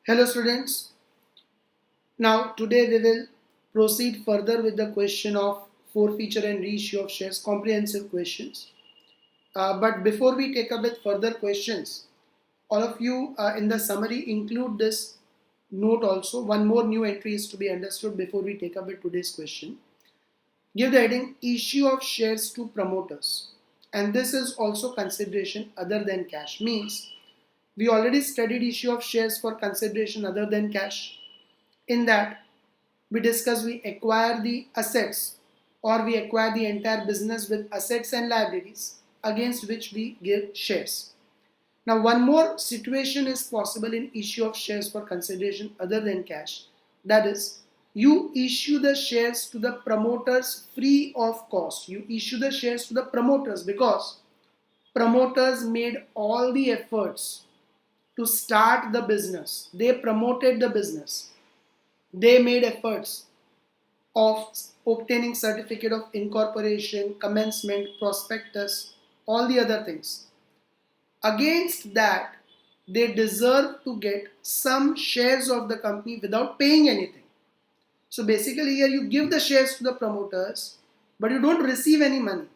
Hello students. Now today we will proceed further with the question of forfeiture and reissue of shares, comprehensive questions. But before we take up with further questions, all of you in the summary include this note also. One more new entry is to be understood before we take up with today's question. Give the heading issue of shares to promoters, and this is also consideration other than cash. Means we already studied issue of shares for consideration other than cash. In that we discuss we acquire the assets or we acquire the entire business with assets and liabilities against which we give shares. Now one more situation is possible in issue of shares for consideration other than cash. That is, you issue the shares to the promoters free of cost. You issue the shares to the promoters because promoters made all the efforts to start the business. They promoted the business. They made efforts of obtaining certificate of incorporation, commencement, prospectus, all the other things. Against that, they deserve to get some shares of the company without paying anything. So basically here you give the shares to the promoters, but you don't receive any money.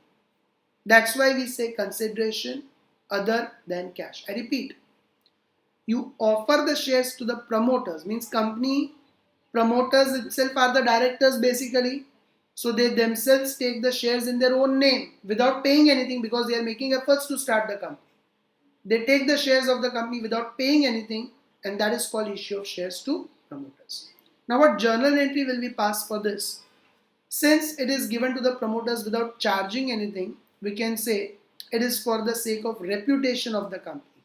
That's why we say consideration other than cash. I repeat, you offer the shares to the promoters, means company promoters itself are the directors basically. So they themselves take the shares in their own name without paying anything because they are making efforts to start the company. They take the shares of the company without paying anything, and that is called issue of shares to promoters. Now what journal entry will be passed for this? Since it is given to the promoters without charging anything, we can say it is for the sake of reputation of the company.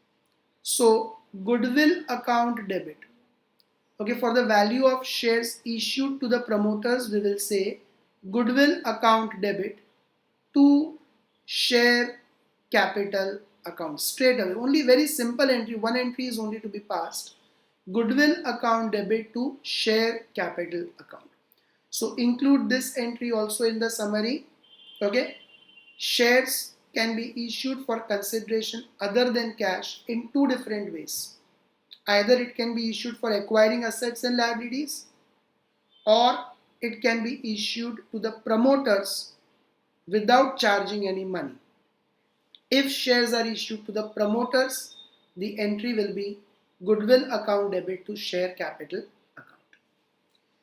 So goodwill account debit. Okay, for the value of shares issued to the promoters, we will say goodwill account debit to share capital account straight away. Only very simple entry, one entry is only to be passed. Goodwill account debit to share capital account. So include this entry also in the summary. Okay, shares can be issued for consideration other than cash in two different ways. Either it can be issued for acquiring assets and liabilities, or it can be issued to the promoters without charging any money. If shares are issued to the promoters, the entry will be goodwill account debit to share capital account.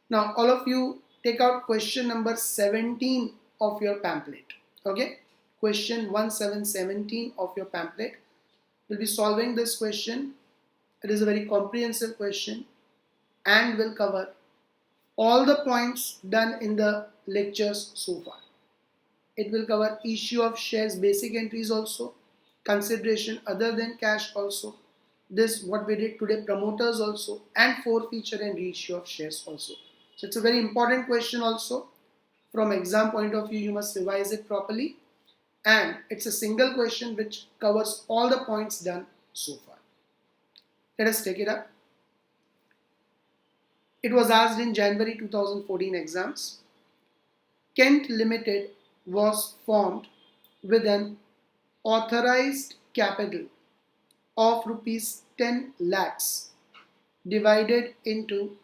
Now all of you take out question number 17 of your pamphlet. Okay, question 1717 of your pamphlet. We'll be solving this question. It is a very comprehensive question and will cover all the points done in the lectures so far. It will cover issue of shares basic entries also, consideration other than cash also, this what we did today, promoters also, and forfeiture and reissue of shares also. So it's a very important question also. From exam point of view, you must revise it properly, and it's a single question which covers all the points done so far. Let us take it up. It was asked in January 2014 exams. Kent Limited was formed with an authorized capital of rupees 10 lakhs divided into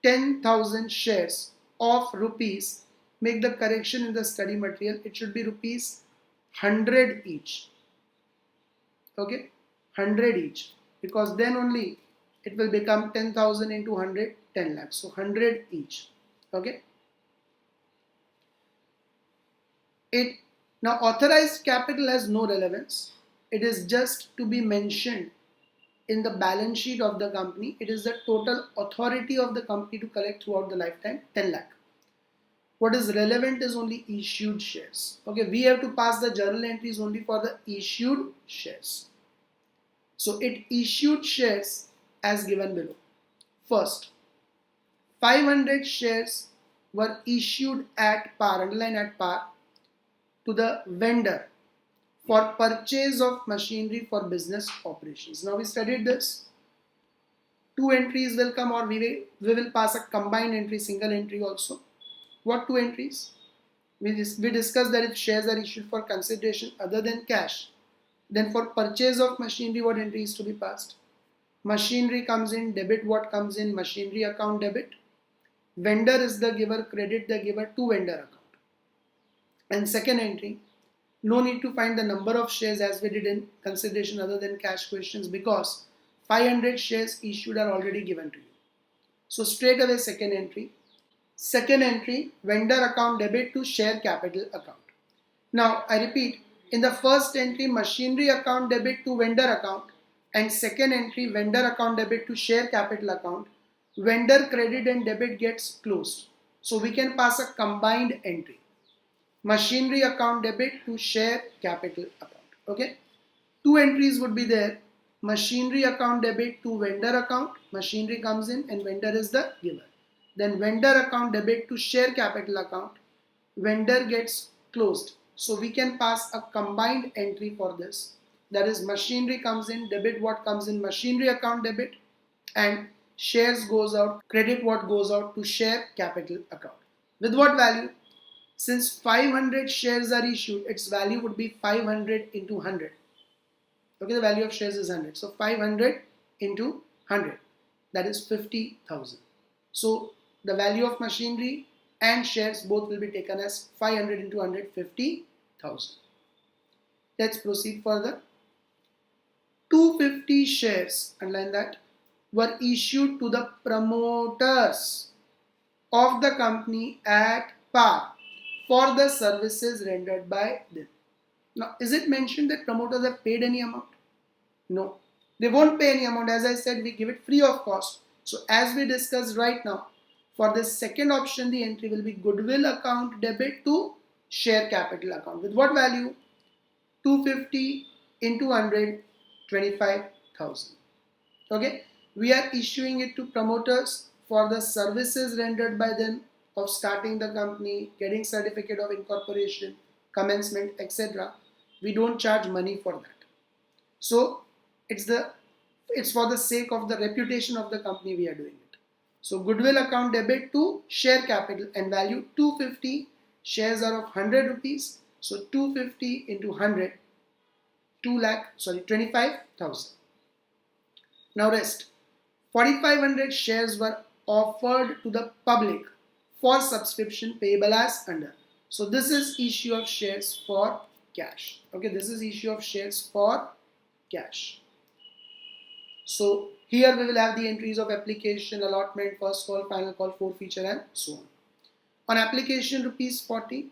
10,000 shares of rupees, make the correction in the study material, it should be rupees 100 each. Okay, 100 each, because then only it will become 10,000 into 100, 10 lakhs. So 100 each. Okay. Now authorized capital has no relevance. It is just to be mentioned in the balance sheet of the company. It is the total authority of the company to collect throughout the lifetime, 10 lakh. What is relevant is only issued shares. Okay, we have to pass the journal entries only for the issued shares. So it issued shares as given below. First, 500 shares were issued at par, underline at par, to the vendor for purchase of machinery for business operations. Now we studied this. Two entries will come, or we will pass a combined entry, single entry also. What two entries? We discussed that if shares are issued for consideration other than cash, then for purchase of machinery, what entry is to be passed? Machinery comes in, debit what comes in, machinery account debit. Vendor is the giver, credit the giver to vendor account. And second entry, no need to find the number of shares as we did in consideration other than cash questions, because 500 shares issued are already given to you. So straight away second entry. Second entry, vendor account debit to share capital account. Now I repeat, in the first entry, machinery account debit to vendor account, and second entry, vendor account debit to share capital account, vendor credit and debit gets closed. So we can pass a combined entry. Machinery account debit to share capital account. Okay. Two entries would be there. Machinery account debit to vendor account. Machinery comes in and vendor is the giver. Then vendor account debit to share capital account. Vendor gets closed. So we can pass a combined entry for this. That is, machinery comes in, debit what comes in machinery account debit, and shares goes out, credit what goes out to share capital account. With what value? Since 500 shares are issued, its value would be 500 into 100. Okay, the value of shares is 100. So 500 into 100, that is 50,000. So the value of machinery and shares both will be taken as 500 into 100, 50,000. Let's proceed further. 250 shares, underline that, were issued to the promoters of the company at par for the services rendered by them. Now, is it mentioned that promoters have paid any amount? No, they won't pay any amount. As I said, we give it free of cost. So as we discussed right now, for the second option, the entry will be goodwill account debit to share capital account. With what value? 250 into 100, 25,000. Okay, we are issuing it to promoters for the services rendered by them of starting the company, getting certificate of incorporation, commencement, etc. We don't charge money for that. So it's for the sake of the reputation of the company we are doing it. So goodwill account debit to share capital, and value 250. Shares are of 100 rupees. So 250 into 100, 25,000. Now rest. 4,500 shares were offered to the public for subscription payable as under. So this is issue of shares for cash. Okay, this is issue of shares for cash. So here we will have the entries of application, allotment, first call, final call, forfeiture, and so on. On application, rupees 40.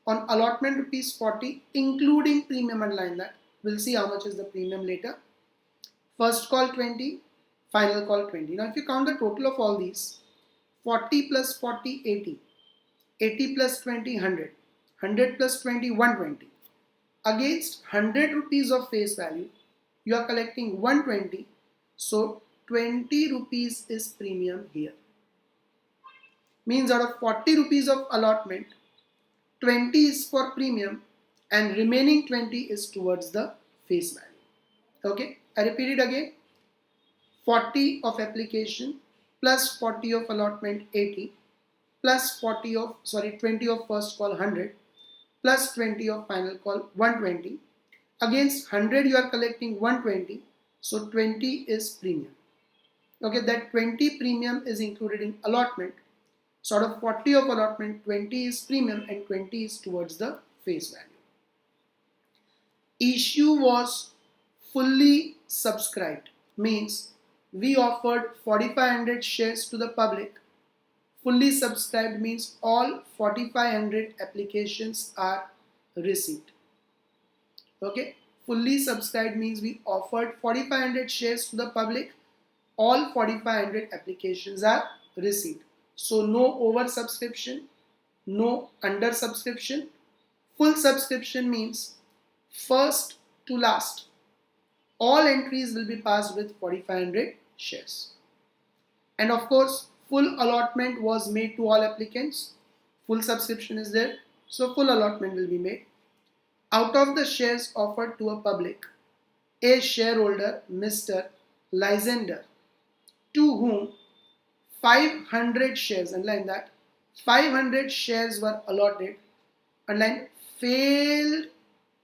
On allotment, rupees 40, including premium, underline that. We'll see how much is the premium later. First call 20, final call 20. Now if you count the total of all these, 40 plus 40, 80. 80 plus 20, 100. 100 plus 20, 120. Against 100 rupees of face value, you are collecting 120. So 20 rupees is premium here. Means out of 40 rupees of allotment, 20 is for premium and remaining 20 is towards the face value. Okay, I repeat it again. 40 of application plus 40 of allotment 80 plus 20 of first call 100 plus 20 of final call 120. Against 100 you are collecting 120, so 20 is premium. Okay, that 20 premium is included in allotment. So out of 40 of allotment, 20 is premium and 20 is towards the face value. Issue was fully subscribed, means we offered 4,500 shares to the public. Fully subscribed means all 4,500 applications are received. Okay, fully subscribed means we offered 4,500 shares to the public. All 4,500 applications are received. So no over subscription, no under subscription. Full subscription means first to last, all entries will be passed with 4,500 shares. And of course, full allotment was made to all applicants. Full subscription is there, so full allotment will be made. Out of the shares offered to a public, a shareholder, Mr. Lysander, to whom 500 shares, underline that, 500 shares were allotted, underline, failed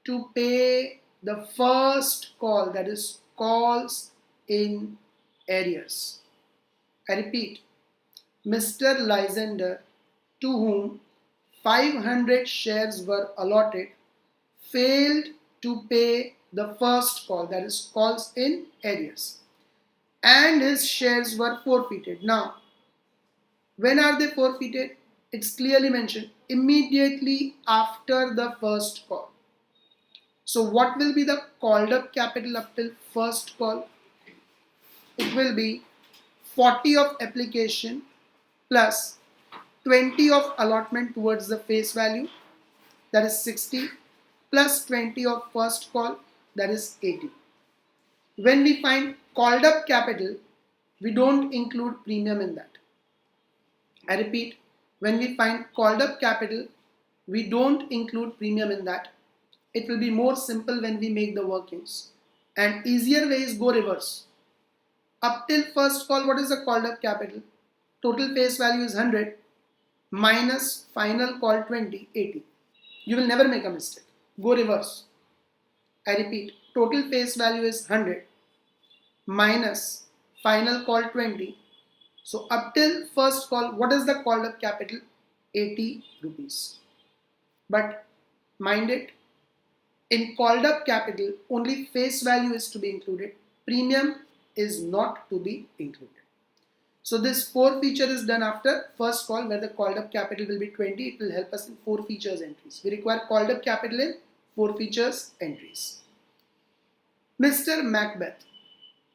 to pay the first call, that is calls in arrears. I repeat, Mr. Lysander, to whom 500 shares were allotted, failed to pay the first call, that is calls in arrears, and his shares were forfeited. Now, when are they forfeited? It's clearly mentioned immediately after the first call. So what will be the called up capital up till first call? It will be 40 of application plus 20 of allotment towards the face value, that is 60, plus 20 of first call, that is 80. When we find called up capital, we don't include premium in that. I repeat, when we find called up capital, we don't include premium in that. It will be more simple when we make the workings. And easier way is go reverse. Up till first call, what is the called up capital? Total face value is 100 minus final call 20, 80. You will never make a mistake. Go reverse. I repeat, total face value is 100 minus final call 20. So up till first call, what is the called up capital? 80 rupees. But mind it, in called up capital, only face value is to be included. Premium is not to be included. So this forfeiture is done after first call, where the called up capital will be 20. It will help us in forfeitures entries. We require called up capital in forfeitures entries. Mr. Macbeth,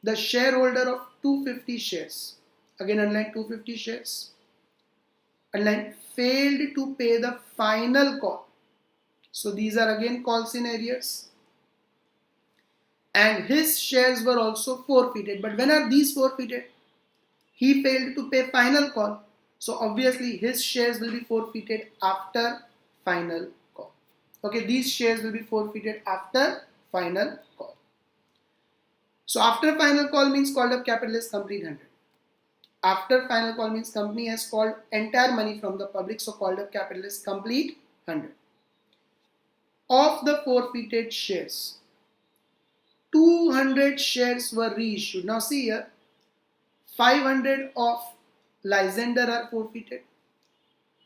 the shareholder of 250 shares, again underline 250 shares, underline failed to pay the final call. So these are again calls in arrears. And his shares were also forfeited. But when are these forfeited? He failed to pay final call. So obviously his shares will be forfeited after final call. Okay, these shares will be forfeited after final call. So after final call means called up capital is complete 100. After final call means company has called entire money from the public. So called up capital is complete 100. Of the forfeited shares, 200 shares were reissued. Now see here, 500 of Lysander are forfeited,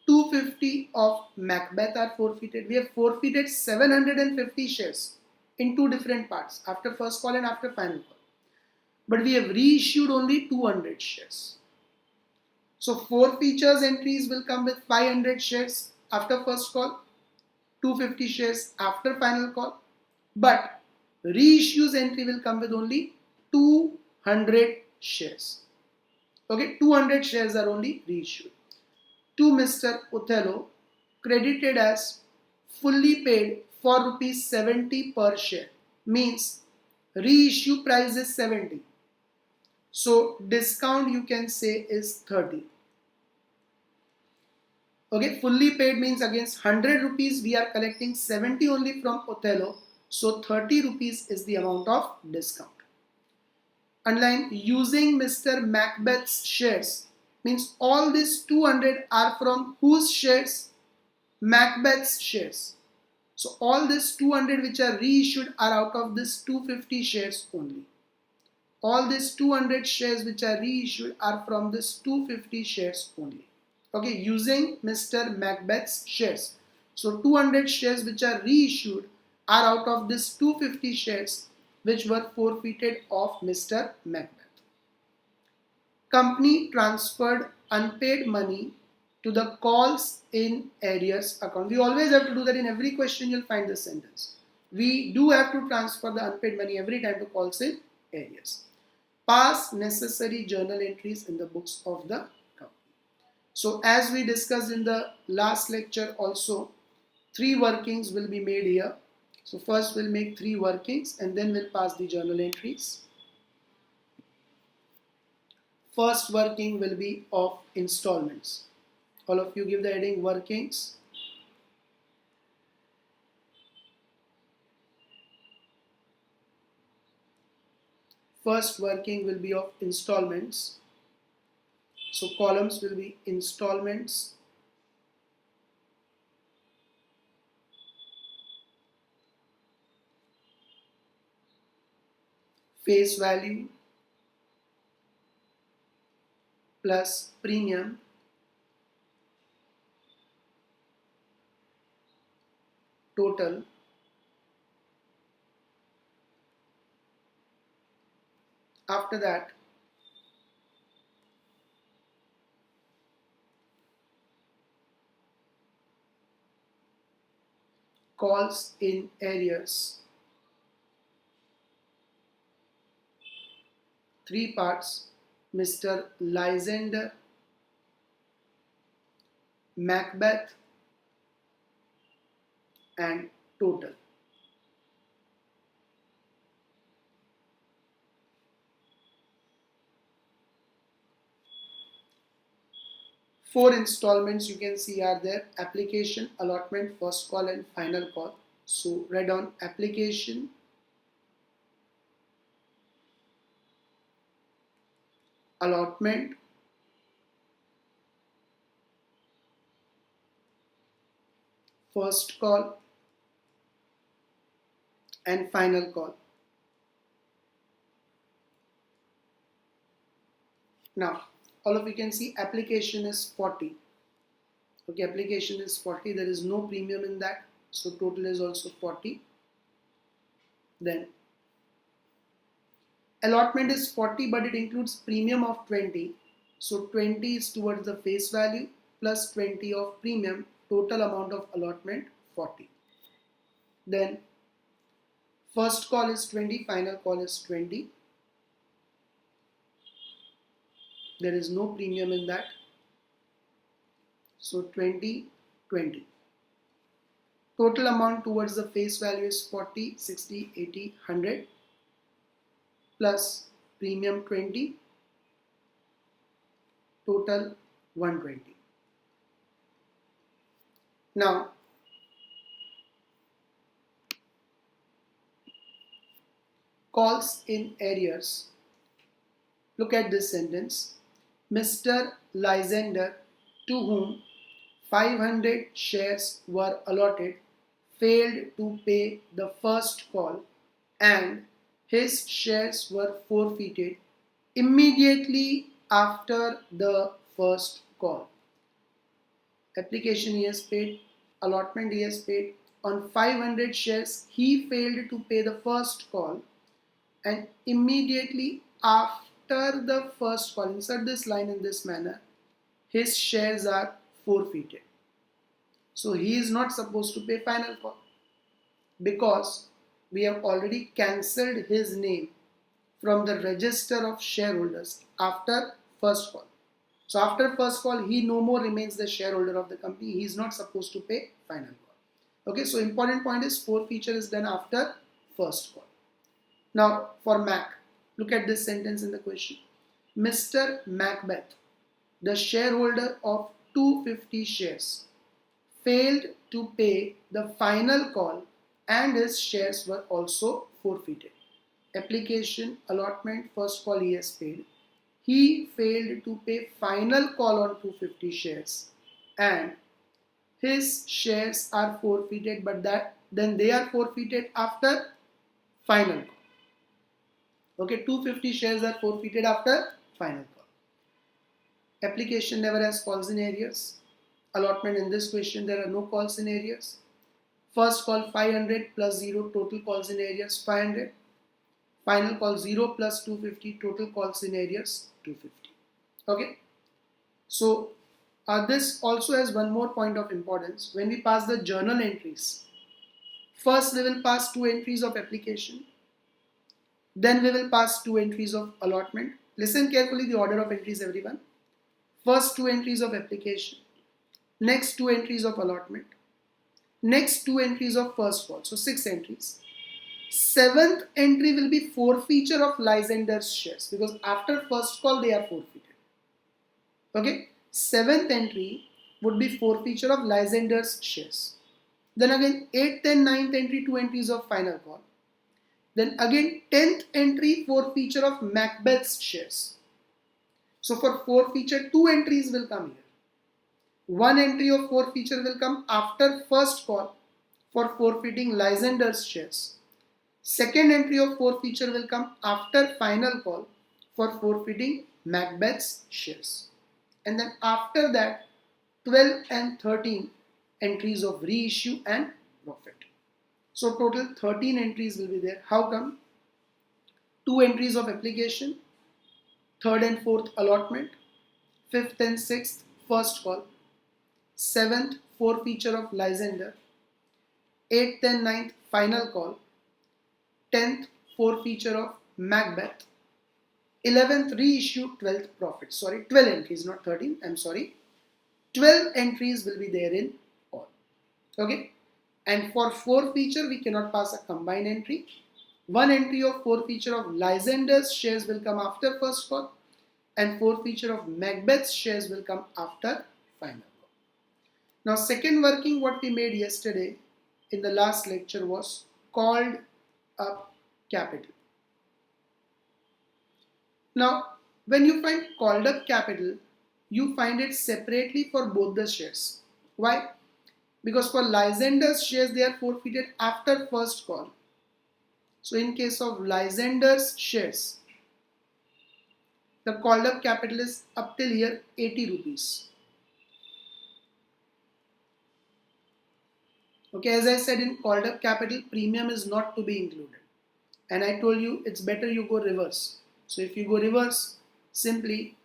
250 of Macbeth are forfeited. We have forfeited 750 shares in two different parts, after first call and after final call. But we have reissued only 200 shares. So forfeitures entries will come with 500 shares after first call, 250 shares after final call. But reissues entry will come with only 200 shares. Okay, 200 shares are only reissued. To Mr. Othello, credited as fully paid for rupees 70 per share. Means reissue price is 70. So discount you can say is 30. Okay, fully paid means against 100 rupees we are collecting 70 only from Othello. So 30 rupees is the amount of discount. Underline, using Mr. Macbeth's shares means all these 200 are from whose shares? Macbeth's shares. So all these 200 which are reissued are out of this 250 shares only. All these 200 shares which are reissued are from this 250 shares only. Okay, using Mr. Macbeth's shares. So 200 shares which are reissued are out of this 250 shares which were forfeited of Mr. Macbeth. Company transferred unpaid money to the calls in arrears account. We always have to do that. In every question you'll find this sentence. We do have to transfer the unpaid money every time to calls in arrears. Pass necessary journal entries in the books of the company. So as we discussed in the last lecture also, 3 workings will be made here. So first we'll make 3 workings and then we'll pass the journal entries. First working will be of installments. All of you give the heading workings. First working will be of installments. So columns will be installments, face value, plus premium total after that calls in arrears. Three parts: Mr. Lysander, Macbeth, and total. Four installments you can see are there: application, allotment, first call, and final call. So read on application, allotment, first call, and final call. Now all of you can see application is 40. Okay, application is 40. There is no premium in that, so total is also 40. Then allotment is 40, but it includes premium of 20. So 20 is towards the face value plus 20 of premium. Total amount of allotment 40. Then first call is 20, final call is 20. There is no premium in that. So 20, 20. Total amount towards the face value is 40, 60, 80, 100 plus premium 20. Total 120. Now calls in arrears. Look at this sentence. Mr. Lysander, to whom 500 shares were allotted, failed to pay the first call and his shares were forfeited immediately after the first call. Application he has paid, allotment he has paid. On 500 shares he failed to pay the first call and immediately after the first call, insert this line in this manner, his shares are forfeited. So he is not supposed to pay final call because we have already cancelled his name from the register of shareholders after first call. So after first call, he no more remains the shareholder of the company. He is not supposed to pay final call. Okay, so important point is forfeiture is done after first call. Now for Mac, look at this sentence in the question. Mr. Macbeth, the shareholder of 250 shares, failed to pay the final call and his shares were also forfeited. Application, allotment, first call he has paid. He failed to pay final call on 250 shares and his shares are forfeited, but then they are forfeited after final call. Okay, 250 shares are forfeited after final call. Application never has calls in arrears. Allotment, in this question there are no calls in arrears. First call 500 plus 0, total calls in arrears 500. Final call 0 plus 250, total calls in arrears 250. Okay. So this also has one more point of importance. When we pass the journal entries, first we will pass 2 entries of application. Then we will pass 2 entries of allotment. Listen carefully the order of entries, everyone. First 2 entries of application. Next 2 entries of allotment. Next 2 entries of first call. So 6 entries. 7th entry will be forfeiture of Lysander's shares because after first call they are forfeited. Okay. 7th entry would be forfeiture of Lysander's shares. Then again 8th and 9th entry, 2 entries of final call. Then again 10th entry, forfeiture of Macbeth's shares. So for forfeiture 2 entries will come here. 1 entry of forfeiture will come after first call for forfeiting Lysander's shares. Second entry of forfeiture will come after final call for forfeiting Macbeth's shares. And then after that, 12 and 13 entries of reissue and profit. So total 13 entries will be there. How come? 2 entries of application, 3rd and 4th allotment, 5th and 6th first call, 7th forfeiture of licensor, 8th and 9th final call, 10th forfeiture of Macbeth, 11th reissue, 12th profit. Sorry, 12 entries, not 13. I'm sorry. 12 entries will be there in all. Okay. And for forfeiture, we cannot pass a combined entry. One entry of forfeiture of Lysander's shares will come after first call, and forfeiture of Macbeth's shares will come after final call. Now, second working what we made yesterday in the last lecture was called up capital. Now, when you find called up capital, you find it separately for both the shares. Why? Because for Lysander's shares, they are forfeited after first call. So in case of Lysander's shares, the called up capital is up till here 80 rupees. Okay, as I said, in called up capital, premium is not to be included. And I told you it's better you go reverse. So if you go reverse, simply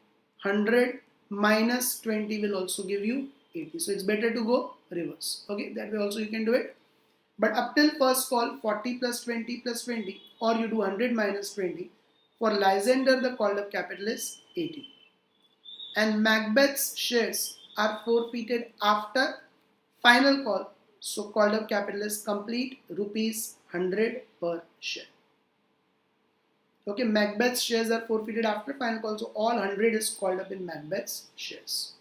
100 minus 20 will also give you 80. So it's better to go reverse. Okay, that way also you can do it. But up till first call, 40 plus 20 plus 20, or you do 100 minus 20. For Lysander, the called up capital is 80. And Macbeth's shares are forfeited after final call. So called up capital is complete rupees 100 per share. Okay, Macbeth's shares are forfeited after final call. So all 100 is called up in Macbeth's shares.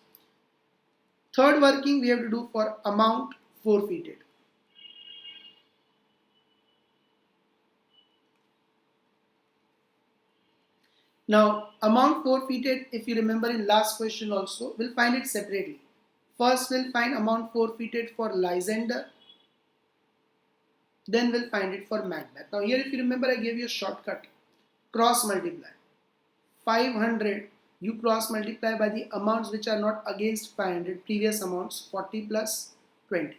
Third working we have to do for amount forfeited. Now, amount forfeited, if you remember in last question also, we'll find it separately. First, we'll find amount forfeited for Lysander. Then we'll find it for Macbeth. Now, here if you remember, I gave you a shortcut. Cross multiply. 500, you cross multiply by the amounts which are not against 500, previous amounts, 40 plus 20.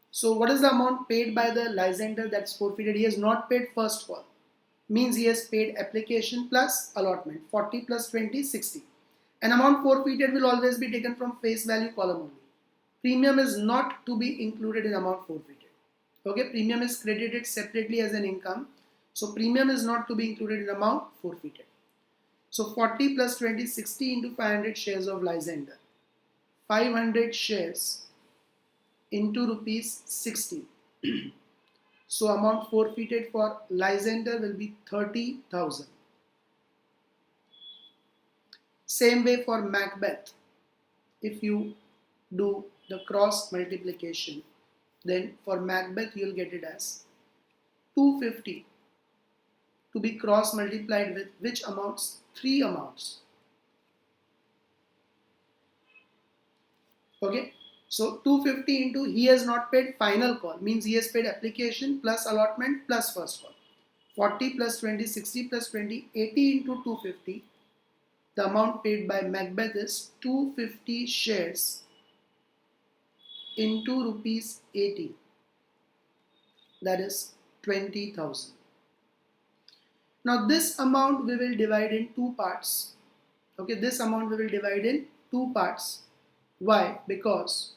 So, what is the amount paid by the Lysander that's forfeited? He has not paid first call. Means he has paid application plus allotment, 40 plus 20, 60. An amount forfeited will always be taken from face value column only. Premium is not to be included in amount forfeited. Okay, premium is credited separately as an income. So premium is not to be included in amount forfeited. So 40 plus 20, 60 into 500 shares of Lysander. 500 shares into rupees 60. So amount forfeited for Lysander will be 30,000. Same way for Macbeth. If you do the cross multiplication, then for Macbeth you will get it as 250 to be cross multiplied with which amounts? 3 amounts. Okay. So 250 into he has not paid final call, means he has paid application plus allotment plus first call. 40 plus 20, 60 plus 20, 80 into 250. The amount paid by Macbeth is 250 shares into rupees 80. That is 20,000. Now this amount we will divide in 2 parts. Okay, this amount we will divide in 2 parts. Why? Because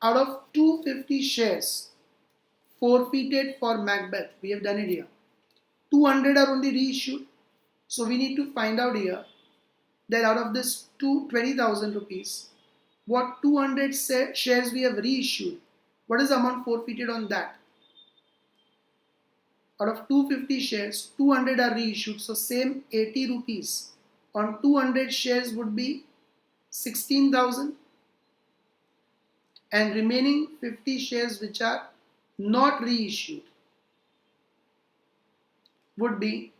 out of 250 shares forfeited for Macbeth, we have done it here. 200 are only reissued. So we need to find out here that out of this 20,000 rupees, what 200 shares we have reissued, what is the amount forfeited on that? Out of 250 shares, 200 are reissued. So same 80 rupees on 200 shares would be 16,000. And remaining 50 shares which are not reissued would be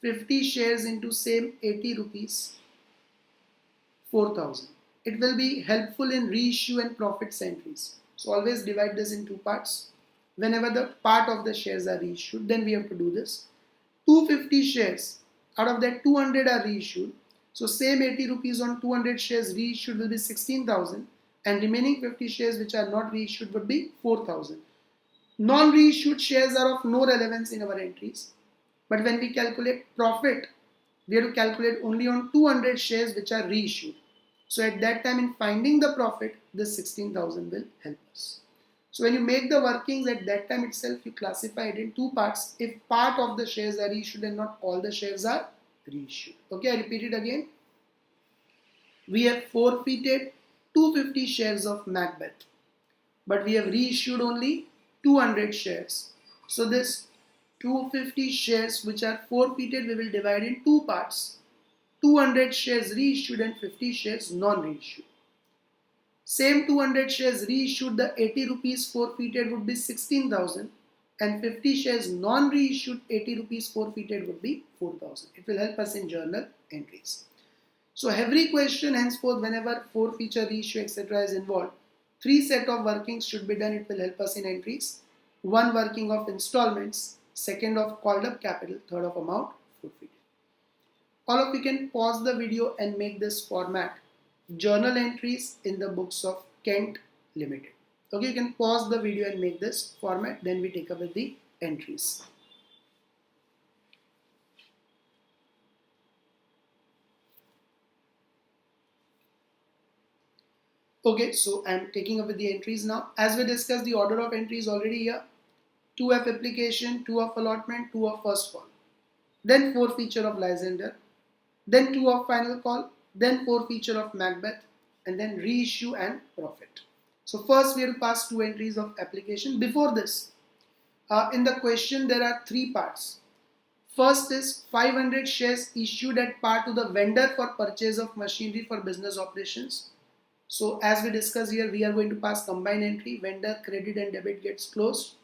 50 shares into same 80 rupees, 4,000. It will be helpful in reissue and profits entries. So always divide this in 2 parts. Whenever the part of the shares are reissued, then we have to do this. 250 shares, out of that 200 are reissued. So same 80 rupees on 200 shares reissued will be 16,000, and remaining 50 shares which are not reissued would be 4,000. Non-reissued shares are of no relevance in our entries, but when we calculate profit, we have to calculate only on 200 shares which are reissued. So at that time, in finding the profit, this 16,000 will help us. So when you make the workings at that time itself, you classify it in two parts. If part of the shares are reissued and not all the shares are reissued. Okay, I repeat it again. We have forfeited 250 shares of Macbeth, but we have reissued only 200 shares. So this 250 shares which are forfeited, we will divide in two parts. 200 shares reissued and 50 shares non-reissued. Same 200 shares reissued, the 80 rupees forfeited would be 16,000, and 50 shares non-reissued, 80 rupees forfeited would be 4,000. It will help us in journal entries. So every question henceforth, whenever forfeiture, reissue, etc. is involved, three set of workings should be done. It will help us in entries. One working of installments, second of called up capital, third of amount forfeited. All of you can pause the video and make this format journal entries in the books of Kent Limited. Okay, you can pause the video and make this format, then we take up with the entries. Okay, so I'm taking up with the entries now. As we discussed, the order of entries already here. 2 of application, 2 of allotment, 2 of first call. Then forfeiture of Lysander. Then 2 of final call. Then forfeiture of Macbeth. And then reissue and profit. So first we have to pass 2 entries of application. Before this, in the question there are 3 parts. First is 500 shares issued at par to the vendor for purchase of machinery for business operations. So as we discussed here, we are going to pass combined entry. Vendor credit and debit gets closed.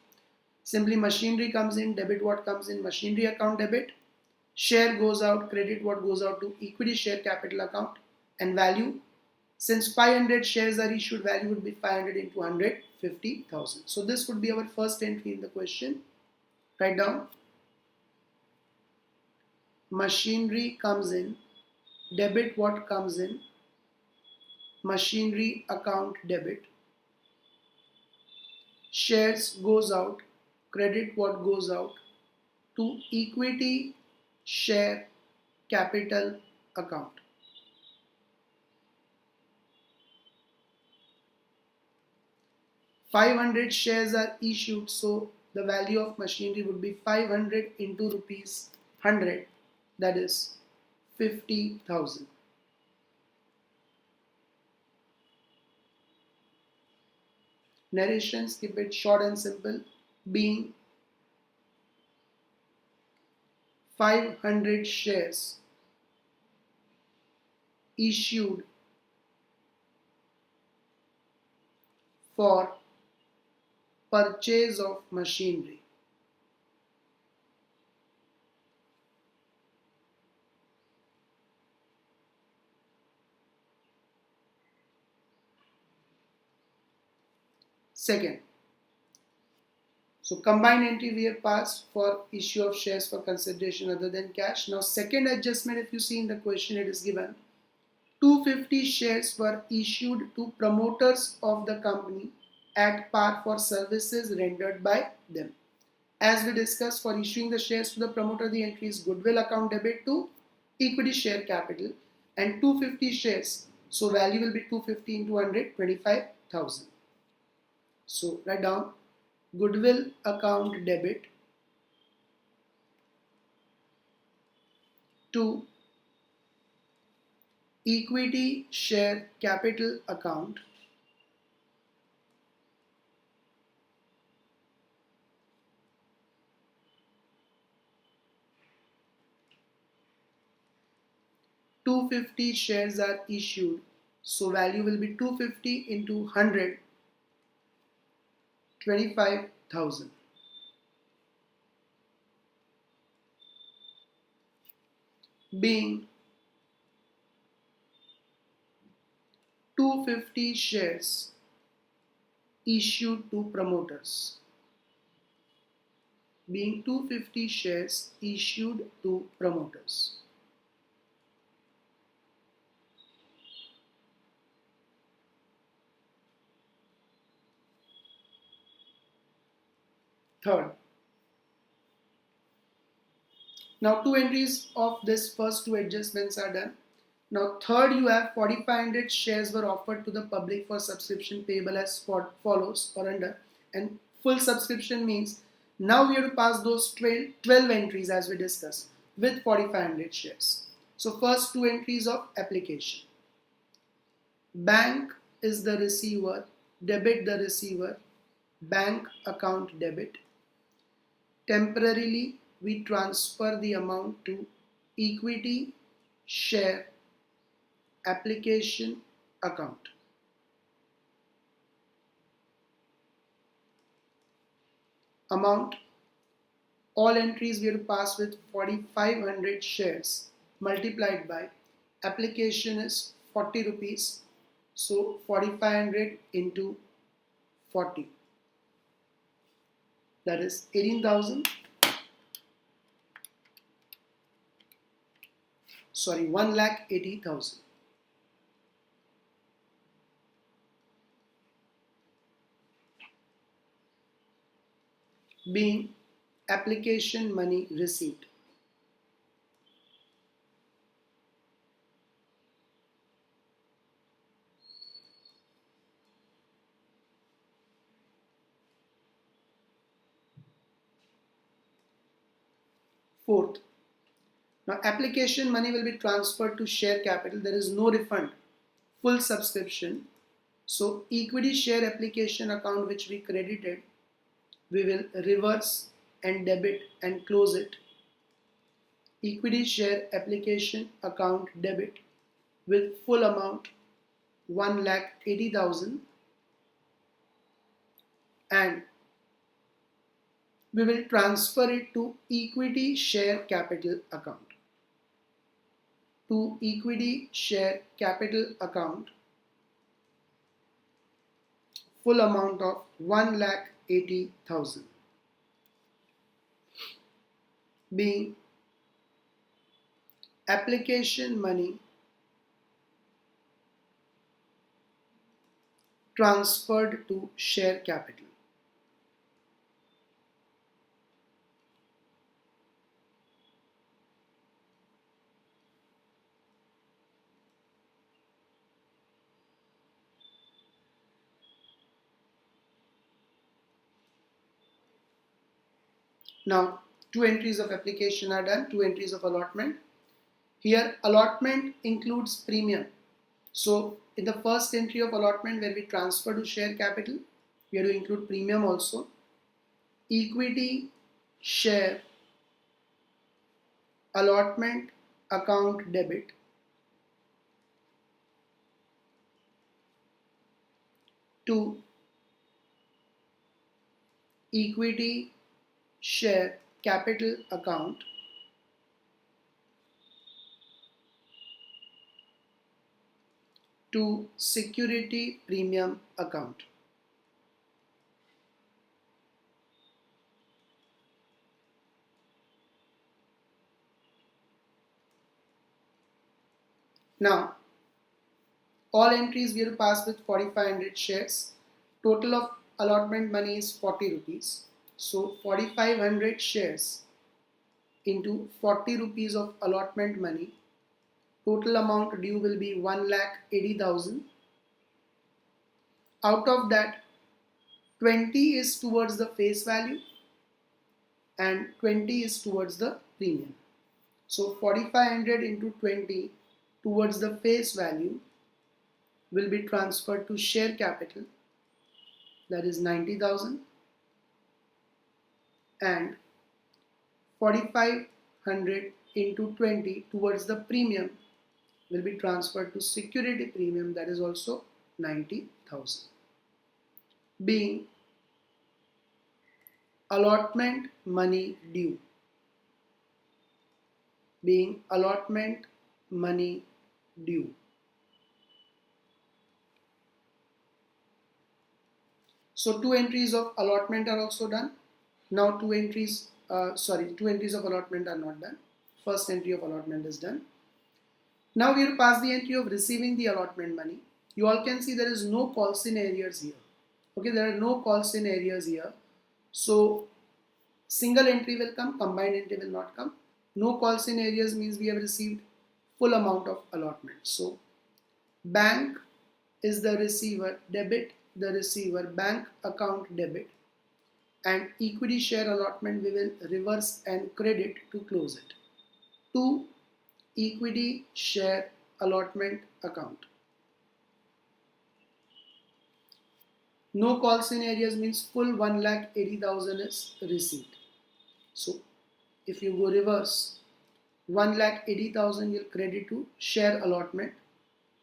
Simply machinery comes in, debit what comes in, machinery account debit. Share goes out, credit what goes out to equity share capital account. And value, since 500 shares are issued, value would be 500 into 100, 50,000. So this would be our first entry in the question. Write down. Machinery comes in, debit what comes in, machinery account debit. Shares goes out, credit what goes out to equity share capital account. $500 shares are issued, so the value of machinery would be 500 into rupees 100, that is 50,000. Narrations, keep it short and simple, being 500 shares issued for purchase of machinery. Second, so combined entry we have passed for issue of shares for consideration other than cash. Now second adjustment, if you see in the question, it is given 250 shares were issued to promoters of the company at par for services rendered by them. As we discussed, for issuing the shares to the promoter, the entry is goodwill account debit to equity share capital, and 250 shares, so value will be 250 into 100, 25,000. So write down goodwill account debit to equity share capital account $250 shares are issued, so value will be 250 into 100, 25,000. Being 250 shares issued to promoters. being 250 shares issued to promoters. Third, now two entries of this first two adjustments are done. Now third, you have 4500 shares were offered to the public for subscription payable as follows or under, and full subscription means now we have to pass those 12 entries as we discussed with 4500 shares. So first two entries of application. Bank is the receiver, debit the receiver, bank account debit. Temporarily we transfer the amount to equity share application account. Amount, all entries we have to pass with 4500 shares multiplied by application is 40 rupees, so 4500 into 40, that is 18,000, sorry 1,80,000. Being application money receipt. Fourth, now application money will be transferred to share capital. There is no refund, full subscription. So equity share application account which we credited, we will reverse and debit and close it. Equity share application account debit with full amount 1,80,000, and we will transfer it to equity share capital account. To equity share capital account, full amount of 1,80,000, being application money transferred to share capital. Now two entries of application are done, two entries of allotment. Here allotment includes premium. So in the first entry of allotment where we transfer to share capital, we have to include premium also. Equity share allotment account debit to equity share capital account to security premium account. Now all entries we have to pass with 4500 shares. Total of allotment money is 40 rupees. So 4500 shares into 40 rupees of allotment money, total amount due will be 1,80,000. Out of that, 20 is towards the face value and 20 is towards the premium. So 4500 into 20 towards the face value will be transferred to share capital, that is 90,000, and 4500 into 20 towards the premium will be transferred to security premium, that is also 90,000. Being allotment money due. Being allotment money due. So two entries of allotment are also done. Now two entries two entries of allotment are not done. First entry of allotment is done. Now we will pass the entry of receiving the allotment money. You all can see there is no calls in areas here. Okay, there are no calls in areas here. So single entry will come, combined entry will not come. No calls in areas means we have received full amount of allotment. So bank is the receiver, debit the receiver, bank account debit, and equity share allotment we will reverse and credit to close it. To equity share allotment account. No calls in areas means full 1,80,000 is received. So if you go reverse, 1,80,000 will credit to share allotment.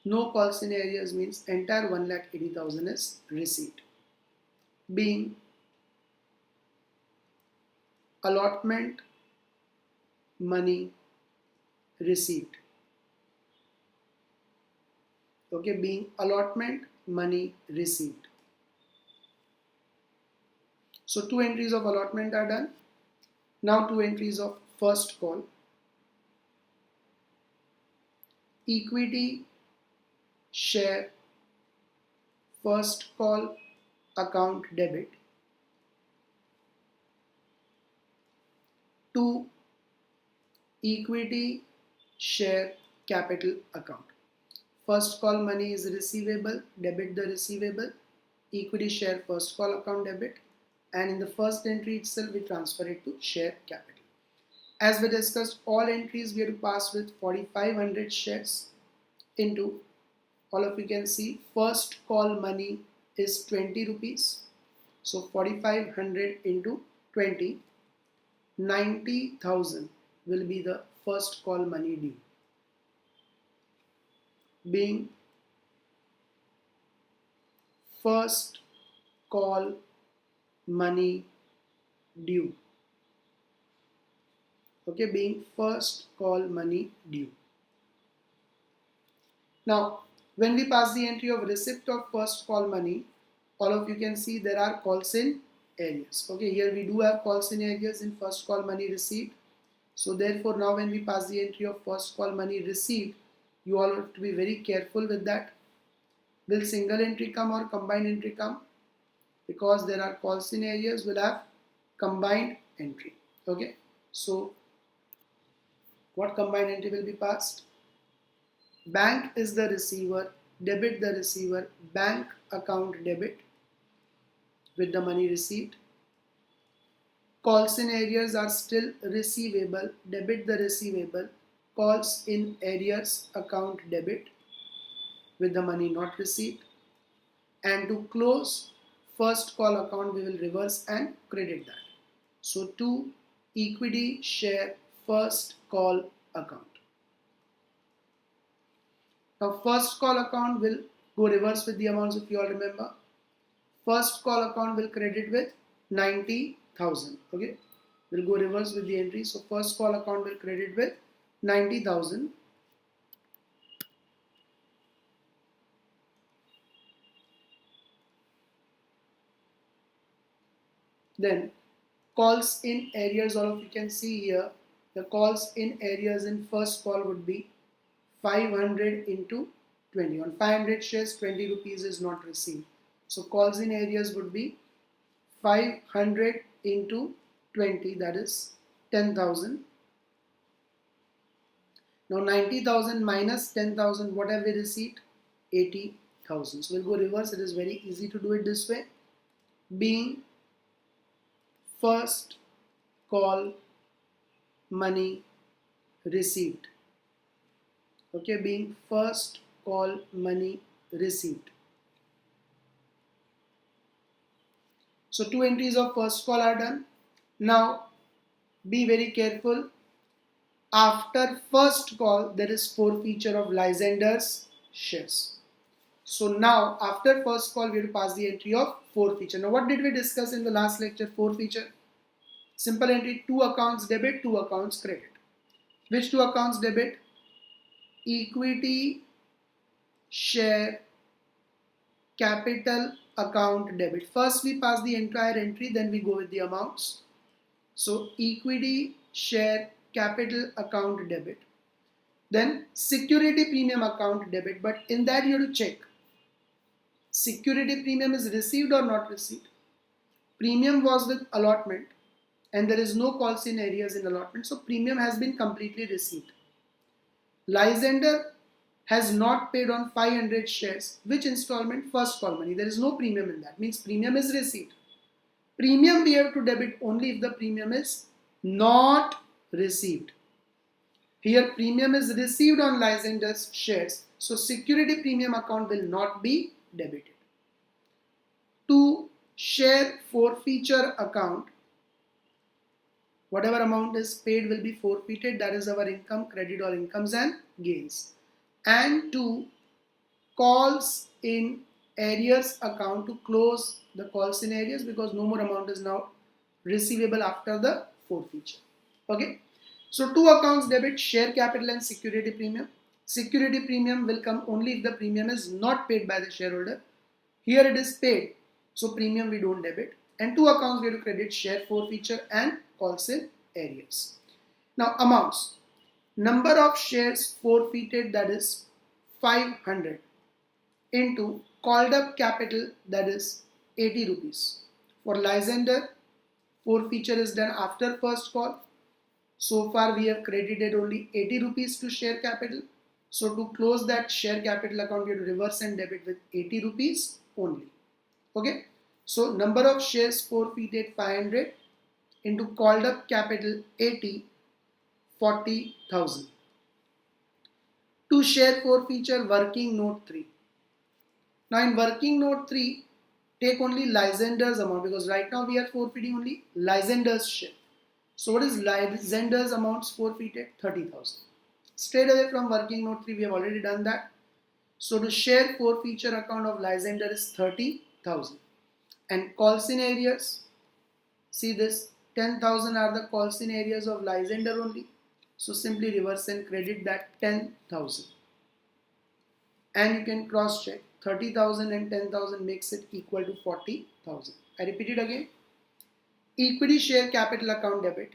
No calls in areas means entire 1,80,000 is received. Being allotment money received. Okay, being allotment money received. So two entries of allotment are done. Now two entries of first call. Equity share first call account debit to equity share capital account. First call money is receivable, debit the receivable, equity share first call account debit, and in the first entry itself we transfer it to share capital. As we discussed, all entries we have to pass with 4,500 shares into, all of you can see, first call money is 20 rupees. So 4,500 into 20, 90,000 will be the first call money due. Being first call money due. Okay, being first call money due. Now, when we pass the entry of receipt of first call money, all of you can see there are calls in areas. Okay, here we do have calls in areas in first call money received. So therefore, now when we pass the entry of first call money received, you all have to be very careful with that. Will single entry come or combined entry come? Because there are calls in areas, will have combined entry. Okay, so what combined entry will be passed? Bank is the receiver, debit the receiver, bank account debit with the money received. Calls in areas are still receivable, debit the receivable, calls in areas account debit with the money not received. And to close first call account we will reverse and credit that. So to equity share first call account. Now first call account will go reverse with the amounts, if you all remember. First call account will credit with 90,000. Okay, we'll go reverse with the entry. So first call account will credit with 90,000. Then calls in areas, all of you can see here, the calls in areas in first call would be 500 into 20. On 500 shares, 20 rupees is not received. So calls in areas would be 500 into 20, that is 10,000. Now 90,000 minus 10,000, what have we received? 80,000. So we'll go reverse. It is very easy to do it this way. Being first call money received. Okay, being first call money received. So two entries of first call are done. Now be very careful. After first call there is forfeiture of licensors shares. So now after first call we will pass the entry of forfeiture. Now what did we discuss in the last lecture? Forfeiture. Simple entry, two accounts debit, two accounts credit. Which two accounts debit? Equity share capital account debit. First we pass the entire entry, then we go with the amounts. So equity share capital account debit. Then security premium account debit, but in that you have to check security premium is received or not received. Premium was with allotment and there is no calls in areas in allotment, so premium has been completely received. Licensor has not paid on 500 shares. Which installment? First call money. There is no premium in that. Means premium is received. Premium we have to debit only if the premium is not received. Here premium is received on licensor's shares. So security premium account will not be debited. To share forfeiture account, whatever amount is paid will be forfeited. That is our income, credit or incomes and gains. And to calls in arrears account, to close the calls in arrears because no more amount is now receivable after the forfeiture. Okay. So two accounts debit, share capital and security premium. Security premium will come only if the premium is not paid by the shareholder. Here it is paid, so premium we don't debit. And two accounts we have to credit, share forfeiture and calls in arrears. Now amounts. Number of shares forfeited, that is 500, into called up capital, that is 80 rupees. For licensor, forfeiture is done after first call. So far we have credited only 80 rupees to share capital. So to close that share capital account, we have to reverse and debit with 80 rupees only. Okay. So number of shares forfeited 500 into called up capital 80, 40,000. To share forfeiture working note 3. Now in working note 3, take only licensor's amount because right now we are forfeiting only licensor's share. So what is licensor's amounts forfeited? 30,000. Straight away from working note 3, we have already done that. So to share forfeiture account of licensor is 30,000. And calls in arrears, see this 10,000 are the calls in arrears of licensor only. So simply reverse and credit that 10,000. And you can cross check 30,000 and 10,000 makes it equal to 40,000. I repeat it again. Equity share capital account debit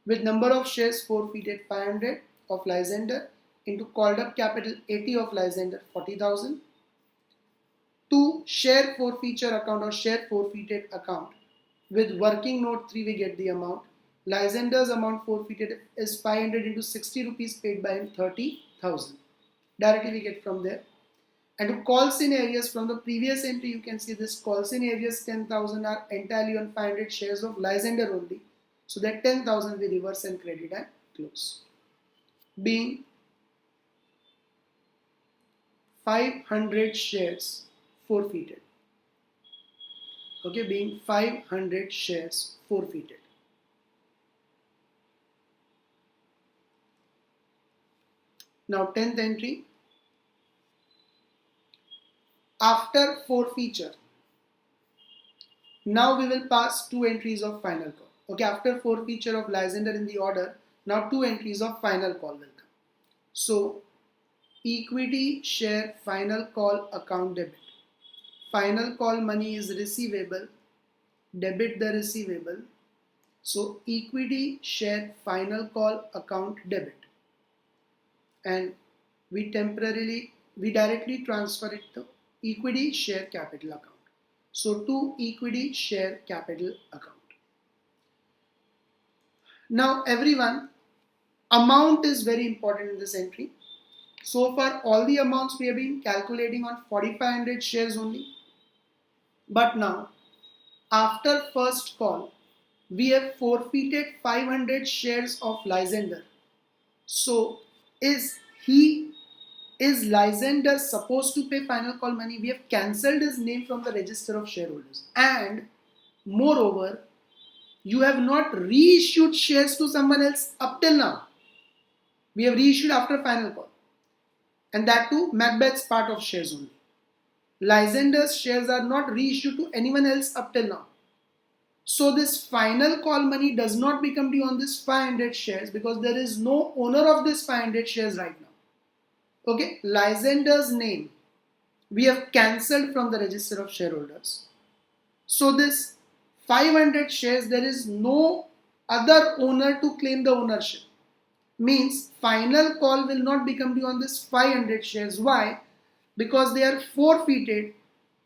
with number of shares forfeited 500 of licensor into called up capital 80 of licensor 40,000. To share forfeiture account or share forfeited account with working note 3 we get the amount. Licensor's amount forfeited is 500 into 60 rupees paid by him 30,000. Directly we get from there. And to calls in arrears from the previous entry, you can see this calls in arrears 10,000 are entirely on 500 shares of licensor only. So that 10,000 we reverse and credit and close. Being 500 shares forfeited. Okay, being 500 shares forfeited. Now 10th entry. After forfeiture, now we will pass two entries of final call. Okay, after forfeiture of licensor in the order, now two entries of final call will come. So, equity share final call account debit. Final call money is receivable, debit the receivable. So, equity share final call account debit. And we directly transfer it to equity share capital account. So to equity share capital account. Now everyone, amount is very important in this entry. So far all the amounts we have been calculating on 4,500 shares only. But now after first call, we have forfeited 500 shares of licensor. So is licensor supposed to pay final call money? We have cancelled his name from the register of shareholders. And moreover, you have not reissued shares to someone else up till now. We have reissued after final call. And that too, Macbeth's part of shares only. Licensor's shares are not reissued to anyone else up till now. So this final call money does not become due on this 500 shares because there is no owner of this 500 shares right now. Okay, licensor's name we have cancelled from the register of shareholders. So this 500 shares, there is no other owner to claim the ownership. Means final call will not become due on this 500 shares. Why? Because they are forfeited,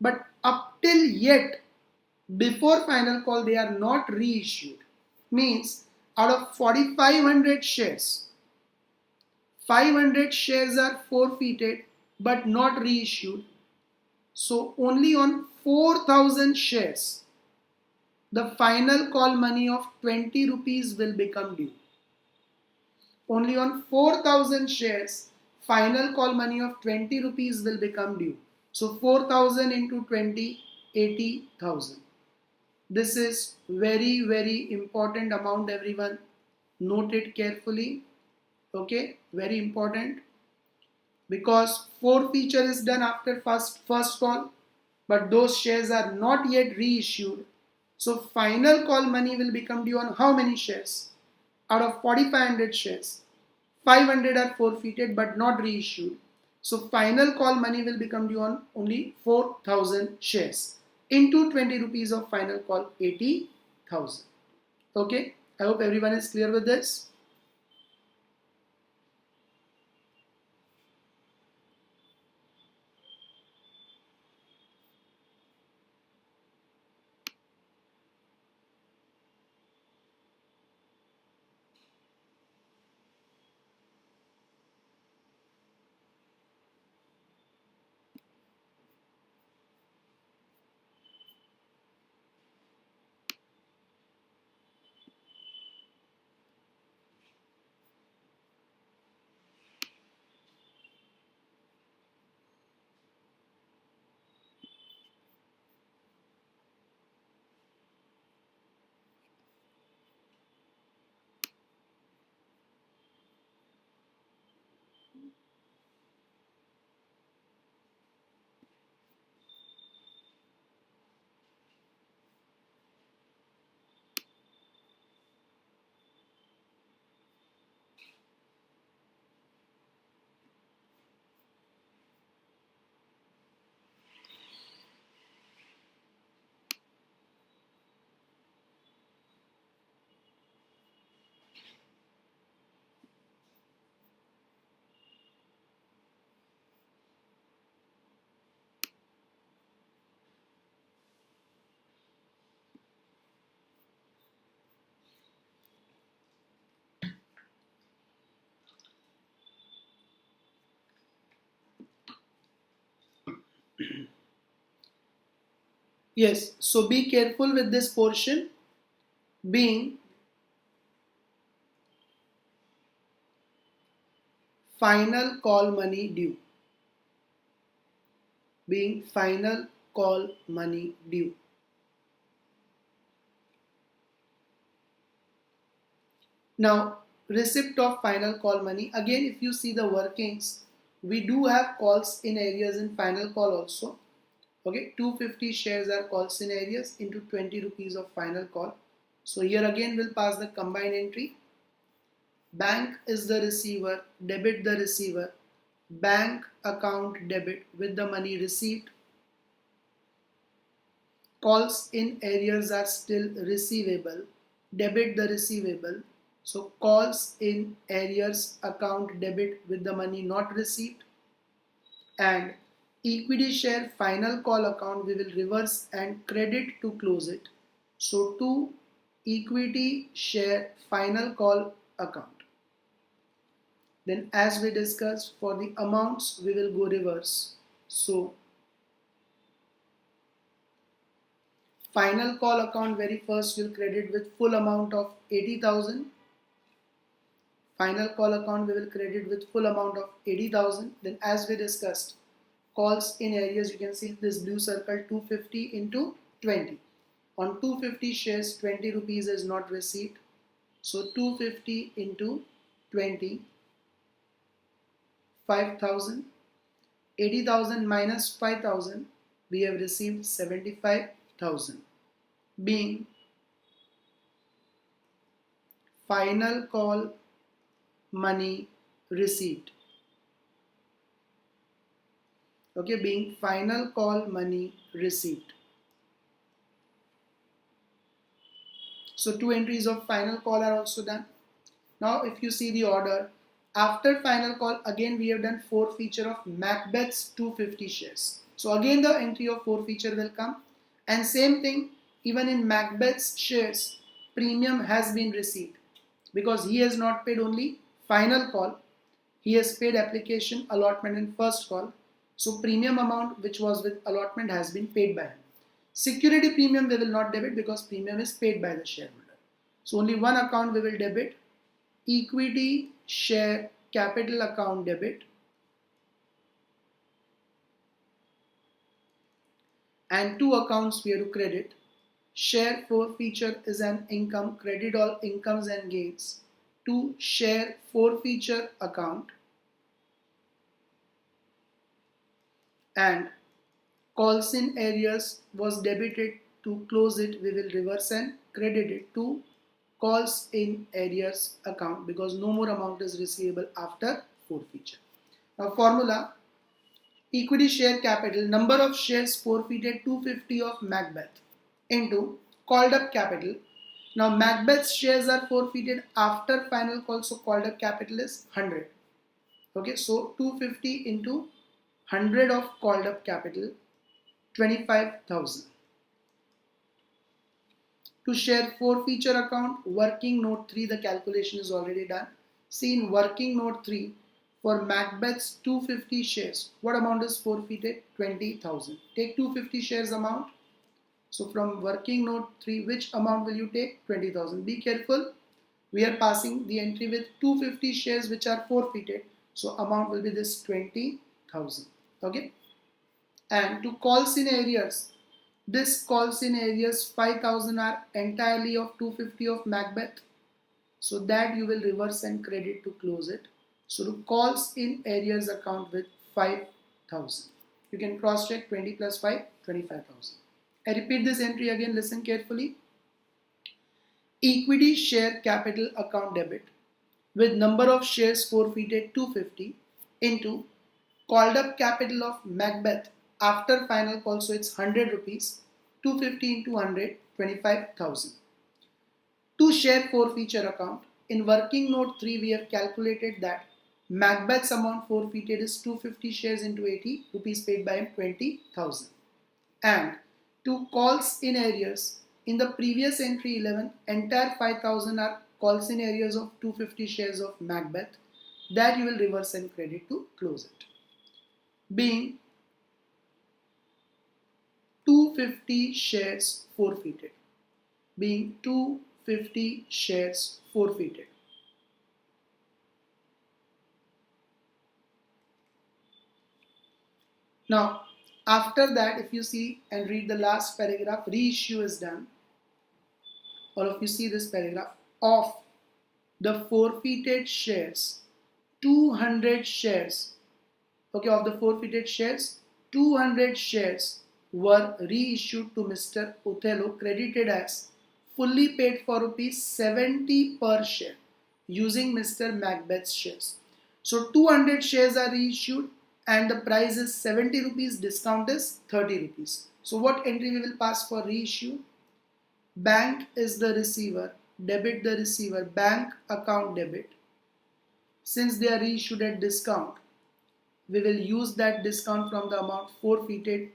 but up till yet, before final call, they are not reissued. Means out of 4,500 shares, 500 shares are forfeited but not reissued. So only on 4,000 shares, the final call money of 20 rupees will become due. Only on 4,000 shares, final call money of 20 rupees will become due. So 4,000 into 20, 80,000. This is very important amount, everyone. Note it carefully. Okay, very important. Because forfeiture is done after first call, but those shares are not yet reissued. So final call money will become due on how many shares? Out of 4,500 shares, 500 are forfeited but not reissued. So final call money will become due on only 4,000 shares. Into 20 rupees of final call, 80,000. Okay, I hope everyone is clear with this. Yes, so be careful with this portion, being final call money due. Being final call money due. Now, receipt of final call money. Again, if you see the workings, we do have calls in areas in final call also. Okay, 250 shares are calls in areas into 20 rupees of final call. So here again we'll pass the combined entry. Bank is the receiver, debit the receiver, bank account debit with the money received. Calls in arrears are still receivable, debit the receivable. So calls in arrears account debit with the money not received. And equity share final call account we will reverse and credit to close it. So to equity share final call account. Then as we discussed, for the amounts we will go reverse. So final call account very first will credit with full amount of 80,000. Final call account we will credit with full amount of 80,000. Then as we discussed, calls in areas, you can see this blue circle, 250 into 20. On 250 shares, 20 rupees is not received. So 250 into 20, 5,000. 80,000 minus 5,000, we have received 75,000. Being final call money received. Okay, being final call money received. So 2 entries of final call are also done. Now if you see the order, after final call again we have done forfeiture of Macbeth's 250 shares. So again the entry of forfeiture will come, and same thing, even in Macbeth's shares premium has been received because he has not paid only final call, he has paid application, allotment and first call. So premium amount which was with allotment has been paid by him. Security premium we will not debit because premium is paid by the shareholder. So only one account we will debit, equity share capital account debit, and two accounts we have to credit. Share forfeiture is an income, credit all incomes and gains to share forfeiture account, and calls in arrears was debited. To close it we will reverse and credit it to calls in arrears account because no more amount is receivable after forfeiture. Now formula, equity share capital, number of shares forfeited 250 of Macbeth into called up capital. Now Macbeth's shares are forfeited after final call, so called up capital is 100. Okay, so 250 into 100 of called up capital, 25,000. To share forfeiture account, working note 3, the calculation is already done. See in working note 3, for Macbeth's 250 shares, what amount is forfeited? 20,000. Take 250 shares amount. So from working note 3, which amount will you take? 20,000. Be careful. We are passing the entry with 250 shares which are forfeited. So amount will be this 20,000. Okay. And to calls in arrears, this calls in arrears 5,000 are entirely of 250 of Macbeth. So that you will reverse and credit to close it. So to calls in arrears account with 5,000. You can cross check 20 plus 5, 25,000. I repeat this entry again, listen carefully. Equity share capital account debit with number of shares forfeited 250 into called up capital of Macbeth after final call, so it's 100 rupees, 250 into 100, 25,000. To share forfeiture account, in working note 3 we have calculated that Macbeth's amount forfeited is 250 shares into 80 rupees paid by him, 20,000. And to calls in arrears, in the previous entry 11, entire 5,000 are calls in arrears of 250 shares of Macbeth, that you will reverse and credit to close it. Being 250 shares forfeited. Being 250 shares forfeited. Now, after that, if you see and read the last paragraph, reissue is done. All of you see this paragraph. Of the forfeited shares, 200 shares, okay, of the forfeited shares, 200 shares were reissued to Mr. Othello, credited as fully paid for rupees 70 per share using Mr. Macbeth's shares. So 200 shares are reissued and the price is 70 rupees, discount is 30 rupees. So what entry we will pass for reissue? Bank is the receiver, debit the receiver, bank account debit. Since they are reissued at discount, we will use that discount from the amount forfeited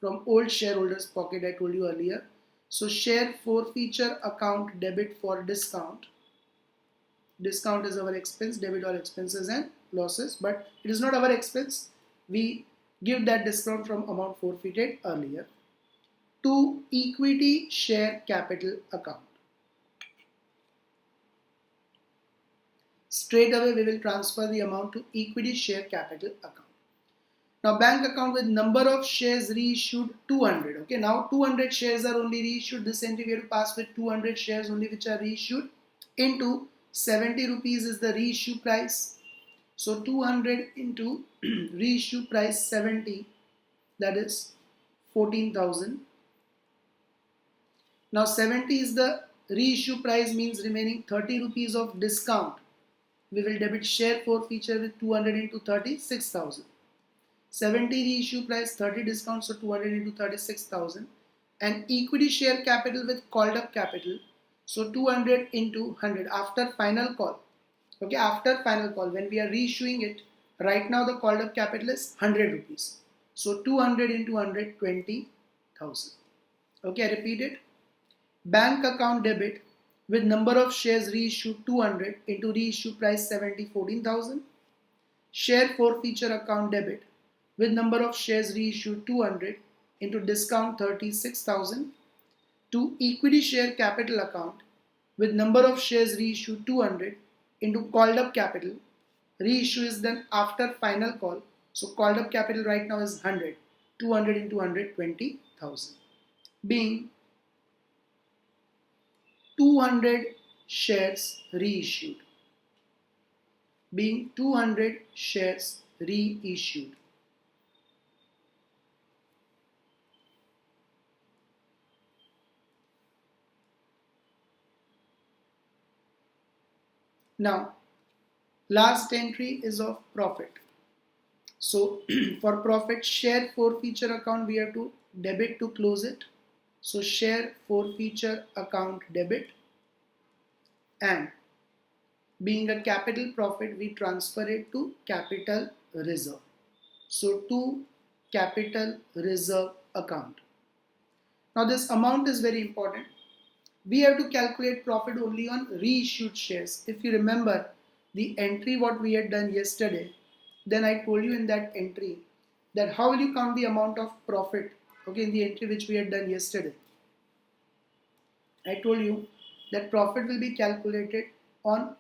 from old shareholders pocket I told you earlier. So share forfeiture account debit for discount. Discount is our expense, debit all expenses and losses, but it is not our expense. We give that discount from amount forfeited earlier to equity share capital account. Straight away we will transfer the amount to equity share capital account. Now bank account with number of shares reissued 200. Okay, now 200 shares are only reissued. This entry we have to pass with 200 shares only which are reissued into 70 rupees is the reissue price. So 200 into reissue price 70, that is 14,000. Now 70 is the reissue price, means remaining 30 rupees of discount. We will debit share forfeiture with 200 into 30, 6,000. 70 reissue price, 30 discount, so 200 into 36,000. And equity share capital with called up capital. So 200 into 100 after final call. Okay, after final call, when we are reissuing it, right now the called up capital is 100 rupees. So 200 into 100, 20,000. Okay, I repeat it. Bank account debit with number of shares reissued 200 into reissue price 70, 14,000. Share forfeiture account debit with number of shares reissued 200 into discount 36,000 to equity share capital account with number of shares reissued 200 into called up capital. Reissue is done after final call. So called up capital right now is 100. 200 into 100, 20,000. Being 200 shares reissued. Being 200 shares reissued. Now, last entry is of profit. So, for profit, share forfeiture account, we have to debit to close it. So, share forfeiture account debit, and being a capital profit, we transfer it to capital reserve. So, to capital reserve account. Now, this amount is very important. We have to calculate profit only on reissued shares. If you remember the entry what we had done yesterday, then I told you in that entry that how will you count the amount of profit, okay, in the entry which we had done yesterday. I told you that profit will be calculated on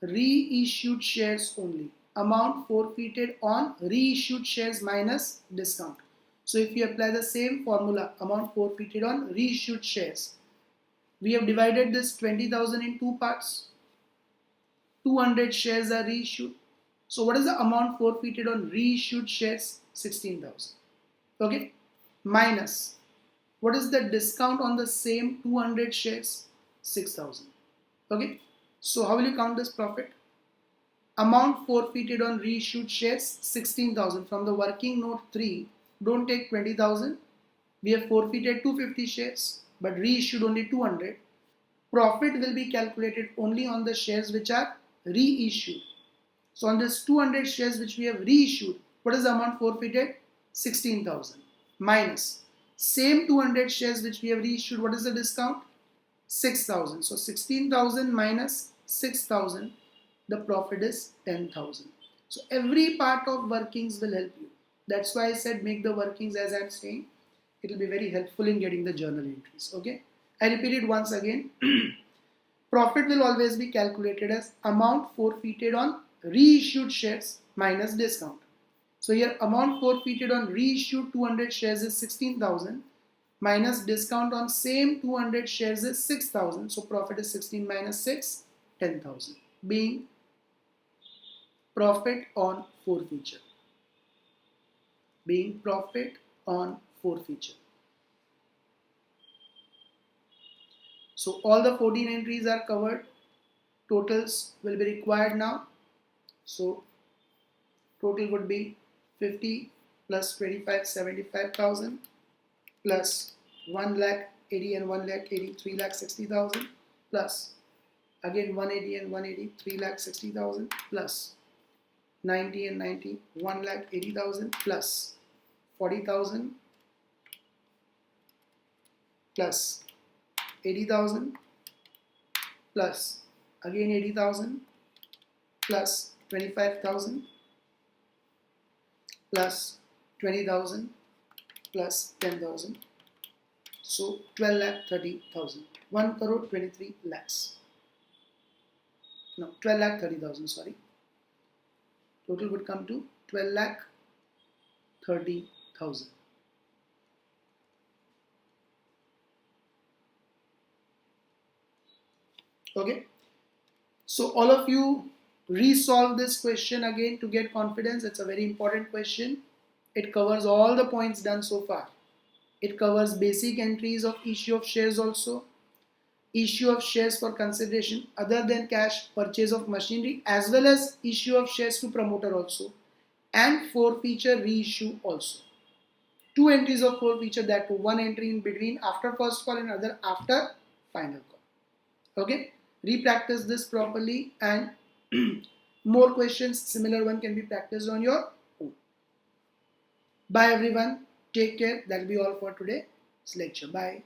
reissued shares only. Amount forfeited on reissued shares minus discount. So if you apply the same formula, amount forfeited on reissued shares, we have divided this 20,000 in two parts. 200 shares are reissued. So what is the amount forfeited on reissued shares? 16,000. Okay. Minus, what is the discount on the same 200 shares? 6,000. Okay. So how will you count this profit? Amount forfeited on reissued shares 16,000. From the working note 3, don't take 20,000. We have forfeited 250 shares but reissued only 200. Profit will be calculated only on the shares which are reissued. So on this 200 shares which we have reissued, what is the amount forfeited? 16,000 minus same 200 shares which we have reissued. What is the discount? 6,000. So 16,000 minus 6,000, the profit is 10,000. So every part of workings will help you. That's why I said make the workings as I'm saying. It will be very helpful in getting the journal entries. Okay. I repeat it once again. Profit will always be calculated as amount forfeited on reissued shares minus discount. So here amount forfeited on reissued 200 shares is 16,000 minus discount on same 200 shares is 6,000. So profit is 16 minus 6, 10,000. Being profit on forfeiture. Being profit on forfeiture. So all the 14 entries are covered. Totals will be required now. So total would be 50 plus 25, 75,000 plus 1 lakh 80 and 1 lakh 80, 3 lakh 60,000 plus again 180 and 180, 3 lakh 60,000 plus 90 and 90, 1 lakh 80,000 plus 40,000 plus 80,000 plus again 80,000 plus 25,000 plus 20,000 plus 10,000. So 12 lakh 30,000. 1 crore 23 lakhs. No, 12 lakh 30,000, sorry. Total would come to 12 lakh 30,000. Okay. So all of you resolve this question again to get confidence. It's a very important question. It covers all the points done so far. It covers basic entries of issue of shares also, issue of shares for consideration other than cash, purchase of machinery, as well as issue of shares to promoter also, and forfeiture reissue also. Two entries of forfeiture, that too, one entry in between after first call and other after final call. Okay, re-practice this properly, and more questions similar one can be practiced on your own. Bye everyone, take care. That'll be all for today's lecture. Bye.